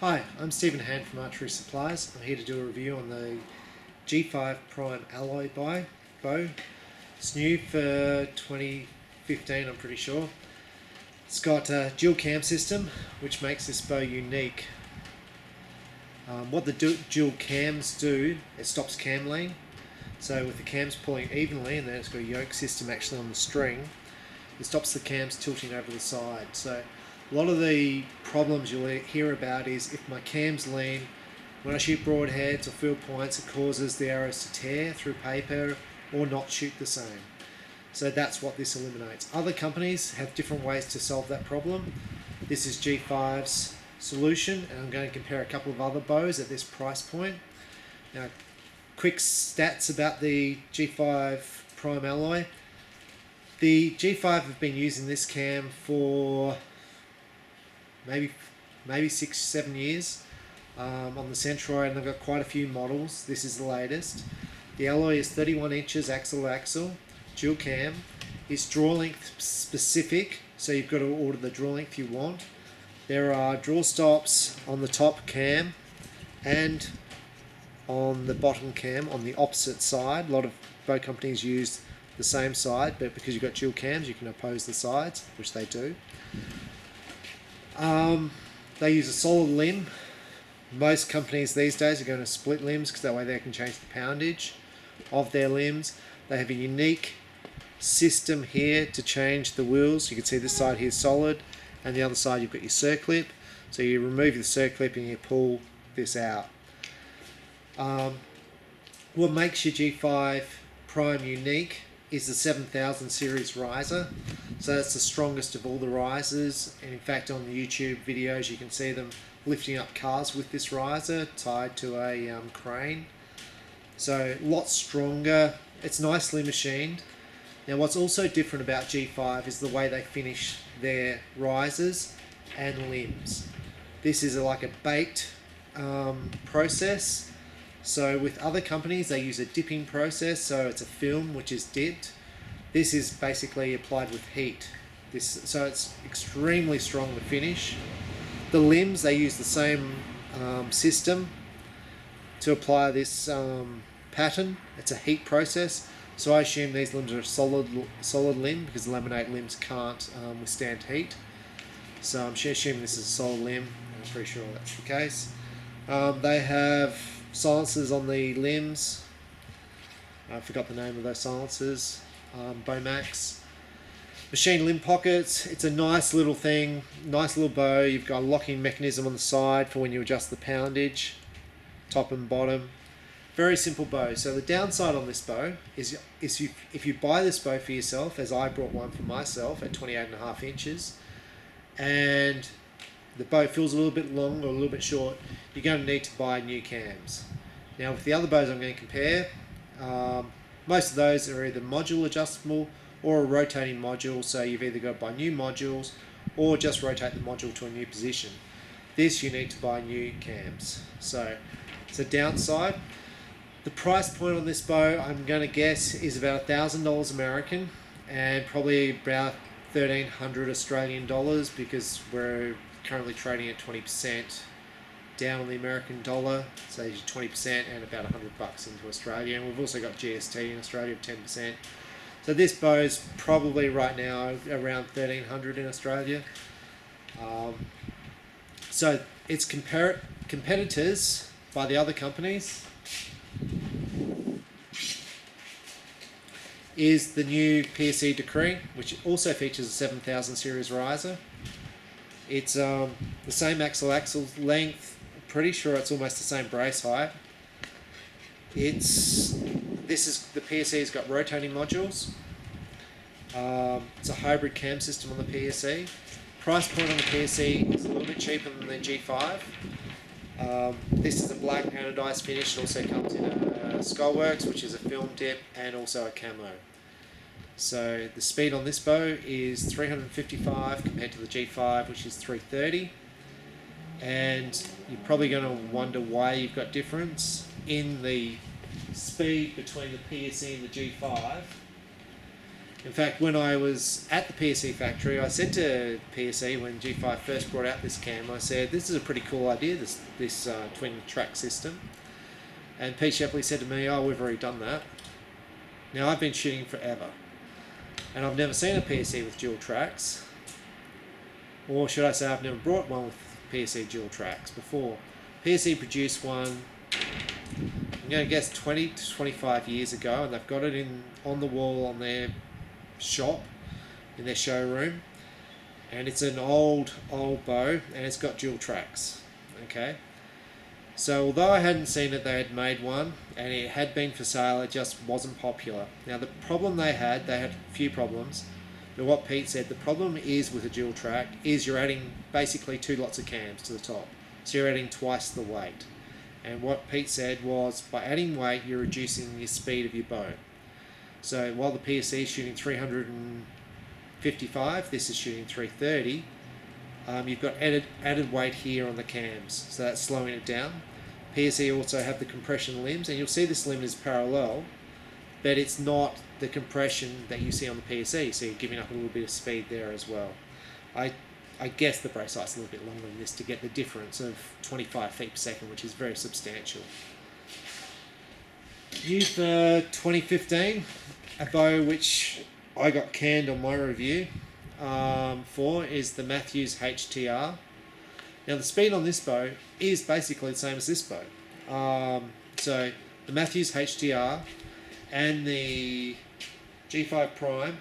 Hi, I'm Steven Hann from Archery Supplies. I'm here to do a review on the G5 Prime Alloy bow. It's new for 2015, I'm pretty sure. It's got a dual cam system, which makes this bow unique. What the dual cams do, it stops cam lean. So with the cams pulling evenly, and then it's got a yoke system actually on the string, it stops the cams tilting over the side. So a lot of the problems you'll hear about is if my cams lean, when I shoot broadheads or field points, it causes the arrows to tear through paper or not shoot the same. So that's what this eliminates. Other companies have different ways to solve that problem. This is G5's solution, and I'm going to compare a couple of other bows at this price point. Now, quick stats about the G5 Prime Alloy. The G5 have been using this cam for maybe 6-7 years on the Centroid, and they've got quite a few models. This is the latest. The alloy is 31 inches axle to axle, dual cam. It's draw length specific, so you've got to order the draw length you want. There are draw stops on the top cam and on the bottom cam on the opposite side. A lot of bow companies use the same side, but because you've got dual cams, you can oppose the sides, which they do. They use a solid limb. Most companies these days are going to split limbs because that way they can change the poundage of their limbs. They have a unique system here to change the wheels. You can see this side here is solid, and the other side you've got your circlip. So you remove the circlip and you pull this out. What makes your G5 Prime unique is the 7000 series riser. So that's the strongest of all the risers, and in fact on the YouTube videos you can see them lifting up cars with this riser tied to a crane. So a lot stronger. It's nicely machined. Now what's also different about G5 is the way they finish their risers and limbs. This is like a baked process. So with other companies they use a dipping process, so it's a film which is dipped. This is basically applied with heat. So it's extremely strong to finish. The limbs, they use the same system to apply this pattern. It's a heat process, so I assume these limbs are a solid limb because the laminate limbs can't withstand heat. So I'm assuming this is a solid limb, and I'm pretty sure that's the case. They have silencers on the limbs. I forgot the name of those silencers. Bowmax. Machine limb pockets. It's a nice little thing, nice little bow. You've got a locking mechanism on the side for when you adjust the poundage, top and bottom. Very simple bow. So the downside on this bow is if you buy this bow for yourself, as I brought one for myself at 28.5 inches, and the bow feels a little bit long or a little bit short, you're going to need to buy new cams. Now with the other bows I'm going to compare, most of those are either module adjustable or a rotating module, so you've either got to buy new modules or just rotate the module to a new position. This you need to buy new cams. So it's a downside. The price point on this bow I'm going to guess is about $1,000 American and probably about 1,300 Australian dollars because we're currently trading at 20% down on the American dollar, so 20% and about $100 into Australia, and we've also got GST in Australia of 10%. So this bow is probably right now around 1,300 in Australia. So its competitors by the other companies is the new PSE Decree, which also features a 7000 series riser. It's the same axle length. Pretty sure it's almost the same brace height. The PSE's got rotating modules. It's a hybrid cam system on the PSE. Price point on the PSE is a little bit cheaper than the G5. This is a black anodized finish. It also comes in a Skullworks, which is a film dip, and also a camo. So the speed on this bow is 355 compared to the G5, which is 330. And you're probably going to wonder why you've got difference in the speed between the PSE and the G5. In fact, when I was at the PSE factory, I said to PSE when G5 first brought out this cam, I said, this is a pretty cool idea, this twin track system. And Pete Shepley said to me, oh, we've already done that. Now, I've been shooting forever, and I've never seen a PSE with dual tracks, or should I say I've never brought one with PSE dual tracks before. PSE produced one, I'm going to guess 20 to 25 years ago, and they've got it on the wall on their shop, in their showroom, and it's an old bow, and it's got dual tracks. Okay, so although I hadn't seen it, they had made one, and it had been for sale, it just wasn't popular. Now the problem they had a few problems, but what Pete said, the problem is with a dual track is you're adding basically 2 lots of cams to the top, so you're adding twice the weight. And what Pete said was, by adding weight, you're reducing the speed of your bow. So while the PSE is shooting 355, this is shooting 330, you've got added weight here on the cams, so that's slowing it down. PSE also have the compression limbs, and you'll see this limb is parallel, but it's not the compression that you see on the PSE, so you're giving up a little bit of speed there as well. I guess the brace sight's a little bit longer than this to get the difference of 25 feet per second, which is very substantial. New for 2015, a bow which I got canned on my review for is the Matthews HTR. Now the speed on this bow is basically the same as this bow. So the Matthews HTR and the G5 Prime,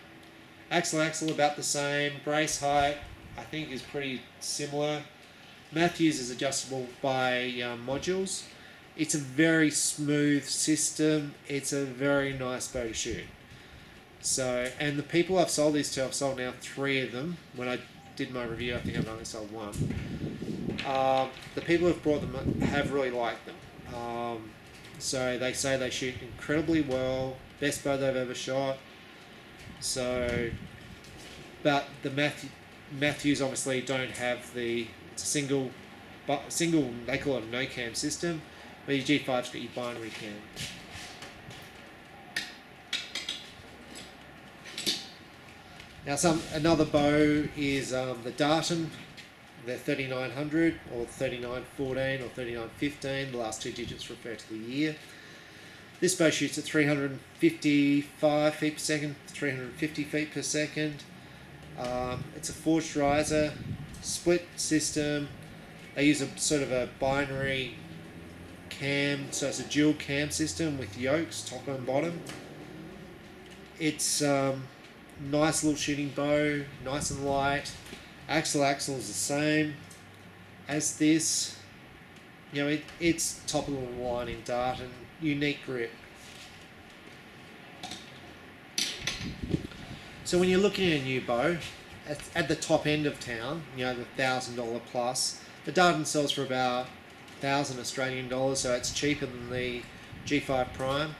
axle about the same, brace height I think is pretty similar. Matthews is adjustable by modules. It's a very smooth system. It's a very nice bow to shoot. So, and the people I've sold these to, I've sold now 3 of them. When I did my review, I think I've only sold 1. The people who've brought them have really liked them. So they say they shoot incredibly well, best bow they've ever shot. So, but the Matthews obviously don't have it's a single, they call it a no cam system, but your G5's got your binary cam. Now another bow is the Darton, the 3900 or 3914 or 3915, the last 2 digits refer to the year. This bow shoots at 355 feet per second, 350 feet per second. It's a forged riser, split system. They use a sort of a binary cam, so it's a dual cam system with yokes, top and bottom. It's nice little shooting bow, nice and light. Axle is the same as this. You know, it's top of the line in Darton, unique grip. So when you're looking at a new bow, at the top end of town, you know, the $1,000 plus, the Darton sells for about 1,000 Australian dollars, so it's cheaper than the G5 Prime.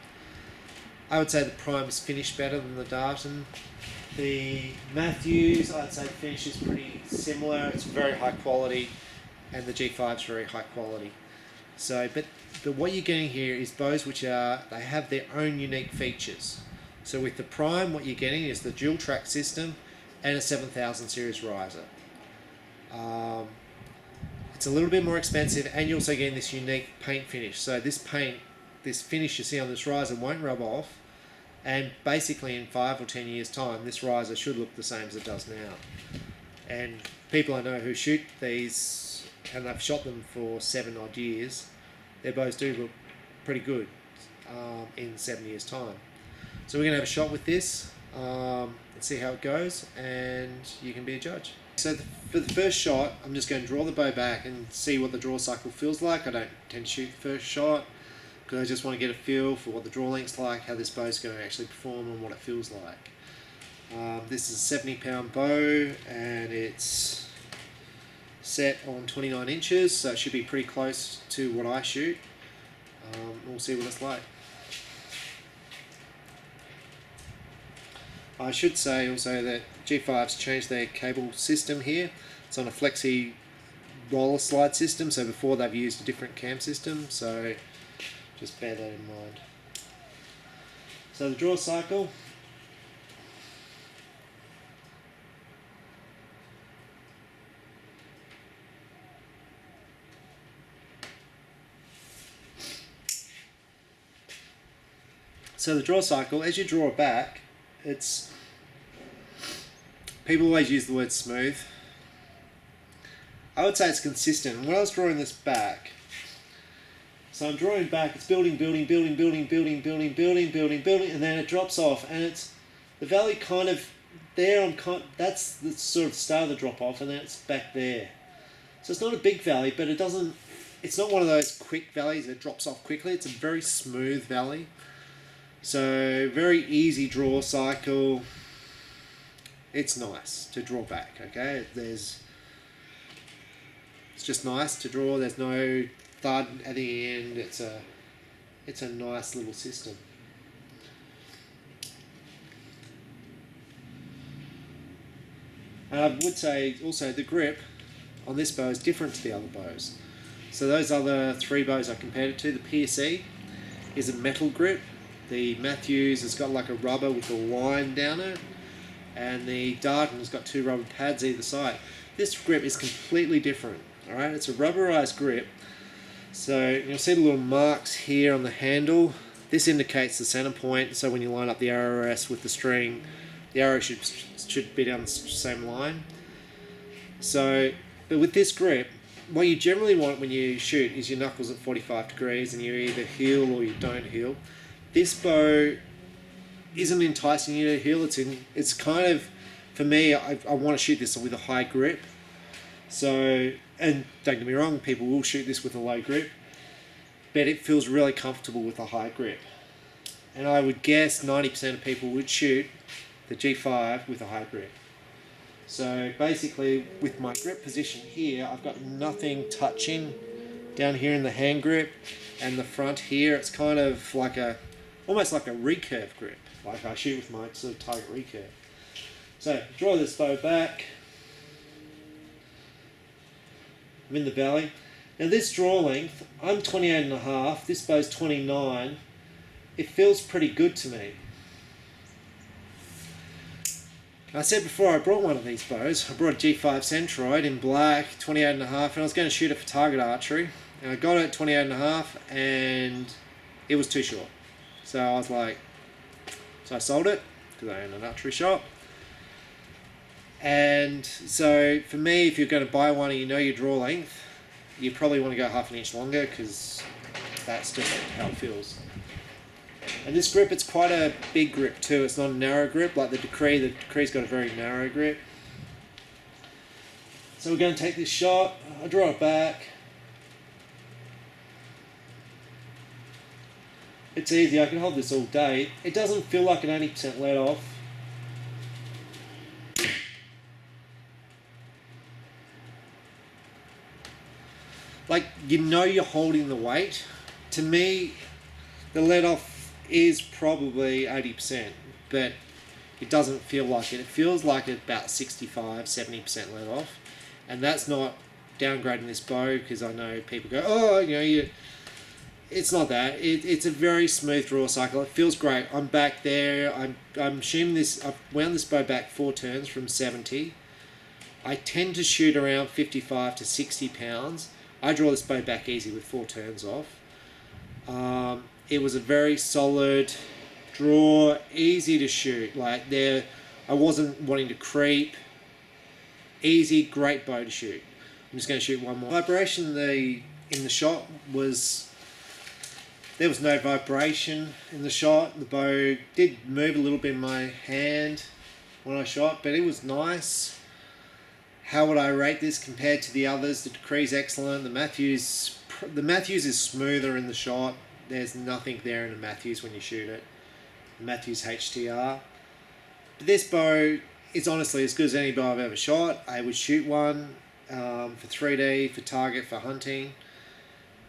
I would say the Prime is finished better than the Darton. The Matthews, I'd say the finish is pretty similar. It's very high quality, and the G5 is very high quality. So, but what you're getting here is bows which they have their own unique features. So with the Prime, what you're getting is the dual track system and a 7000 series riser. It's a little bit more expensive, and you're also getting this unique paint finish. So this finish you see on this riser won't rub off, and basically in 5 or 10 years time, this riser should look the same as it does now. And people I know who shoot these, and they've shot them for 7 odd years, their bows do look pretty good in 7 years time. So we're going to have a shot with this and see how it goes, and you can be a judge. So for the first shot, I'm just going to draw the bow back and see what the draw cycle feels like. I don't tend to shoot the first shot because I just want to get a feel for what the draw length's like, how this bow's going to actually perform, and what it feels like. This is a 70-pound bow, and it's set on 29 inches, so it should be pretty close to what I shoot. We'll see what it's like. I should say also that G5's changed their cable system here. It's on a flexi roller slide system, so before they've used a different cam system, so just bear that in mind. So the draw cycle, So the draw cycle, as you draw it back, people always use the word smooth. I would say it's consistent. When I was drawing this back, so I'm drawing back, it's building, and then it drops off, and it's the valley kind of there. That's the sort of start of the drop off, and then it's back there. So it's not a big valley, but it's not one of those quick valleys that drops off quickly. It's a very smooth valley. So very easy draw cycle. It's nice to draw back, okay? It's just nice to draw. There's no thud at the end. It's a nice little system. And I would say also the grip on this bow is different to the other bows. So those other 3 bows I compared it to, the PSE is a metal grip. The Matthews has got like a rubber with a line down it, and the Darton has got 2 rubber pads either side. This grip is completely different. All right, it's a rubberized grip. So you'll see the little marks here on the handle. This indicates the center point. So when you line up the arrow rest with the string, the arrow should be down the same line. So, but with this grip, what you generally want when you shoot is your knuckles at 45 degrees, and you either heel or you don't heel. This bow isn't enticing you to heel. It's kind of, for me, I want to shoot this with a high grip. So, and don't get me wrong, people will shoot this with a low grip, but it feels really comfortable with a high grip. And I would guess 90% of people would shoot the G5 with a high grip. So basically, with my grip position here, I've got nothing touching down here in the hand grip, and the front here, it's kind of like almost like a recurve grip, like I shoot with my sort of target recurve. So draw this bow back. I'm in the valley. Now this draw length, I'm 28.5, this bow's 29. It feels pretty good to me. I said before I brought one of these bows. I brought a G5 Centroid in black, 28.5, and I was going to shoot it for target archery. And I got it at 28.5, and it was too short. So I was like, so I sold it because I own an archery shop. And so for me, if you're going to buy one and you know your draw length, you probably want to go half an inch longer, because that's just how it feels. And this grip, it's quite a big grip too. It's not a narrow grip like the Decree. The Decree's got a very narrow grip. So we're going to take this shot. I draw it back. It's easy. I can hold this all day. It doesn't feel like an 80% let off. Like, you know you're holding the weight. To me, the let off is probably 80%, but it doesn't feel like it. It feels like about 65-70% let off, and that's not downgrading this bow, because I know people go, oh, it's not that. It's a very smooth draw cycle. It feels great. I'm back there. I'm shooting this. I've wound this bow back 4 turns from 70. I tend to shoot around 55 to 60 pounds. I draw this bow back easy with 4 turns off. It was a very solid draw, easy to shoot. Like there, I wasn't wanting to creep. Easy, great bow to shoot. I'm just going to shoot one more. Vibration in the shot was, there was no vibration in the shot. The bow did move a little bit in my hand when I shot, but it was nice. How would I rate this compared to the others? The Decree's excellent. The Matthews is smoother in the shot. There's nothing there in a Matthews when you shoot it. The Matthews HTR. But this bow is honestly as good as any bow I've ever shot. I would shoot one for 3D, for target, for hunting.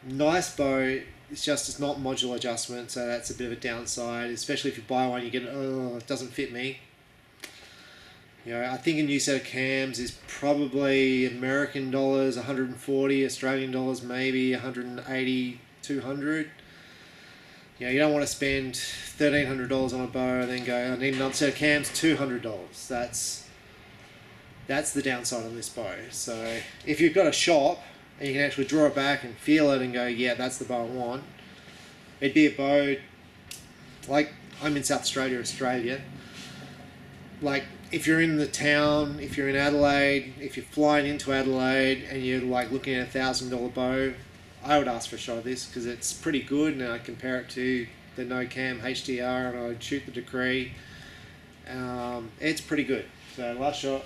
Nice bow. It's not modular adjustment, so that's a bit of a downside. Especially if you buy one, you get, oh, it doesn't fit me. I think a new set of cams is probably American dollars 140, Australian dollars maybe 180, 200. You don't want to spend $1,300 on a bow and then go, I need another set of cams, $200. That's the downside on this bow. So if you've got a shop and you can actually draw it back and feel it and go, yeah, that's the bow I want, it'd be a bow like I'm in South Australia. Like, if you're in the town, if you're in Adelaide, if you're flying into Adelaide and you're like looking at $1,000 bow, I would ask for a shot of this because it's pretty good, and I compare it to the no cam HDR and I'd shoot the Decree. It's pretty good. So last shot,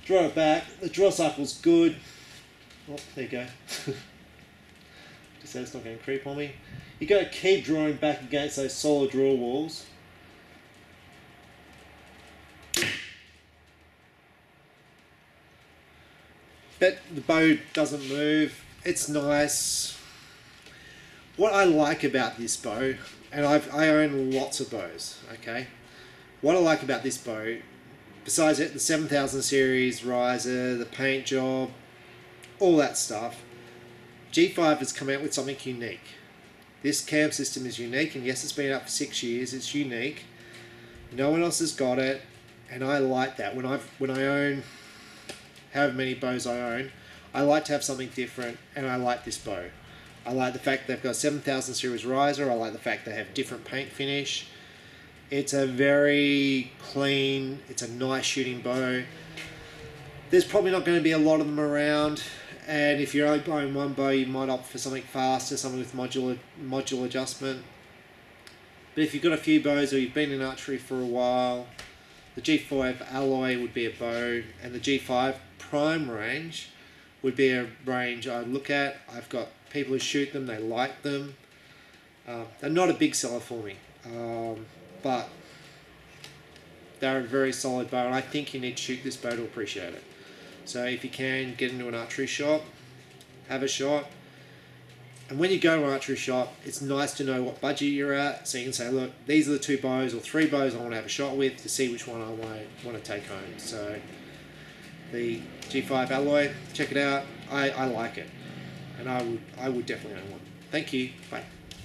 draw it back. The draw cycle's good. Oh, there you go. Just so it's not going to creep on me. You got to keep drawing back against those solid draw walls. But the bow doesn't move. It's nice. What I like about this bow, and I own lots of bows, okay? What I like about this bow, besides it, the 7000 series riser, the paint job, all that stuff, G5 has come out with something unique. This cam system is unique, and yes, it's been out for 6 years. It's unique. No one else has got it, and I like that. When I own however many bows I own, I like to have something different, and I like this bow. I like the fact they've got 7000 series riser. I like the fact they have different paint finish. It's a very clean, it's a nice shooting bow. There's probably not going to be a lot of them around, and if you're only buying one bow, you might opt for something faster, something with modular adjustment. But if you've got a few bows, or you've been in archery for a while, the G5 alloy would be a bow, and the G5 prime range would be a range I'd look at. I've got people who shoot them, they like them. They're not a big seller for me, but they're a very solid bow, and I think you need to shoot this bow to appreciate it. So if you can, get into an archery shop, have a shot. And when you go to an archery shop, it's nice to know what budget you're at, so you can say, look, these are the 2 bows or 3 bows I want to have a shot with to see which one I want to take home. So the G5 alloy, check it out. I like it, and I would definitely own one. Thank you. Bye.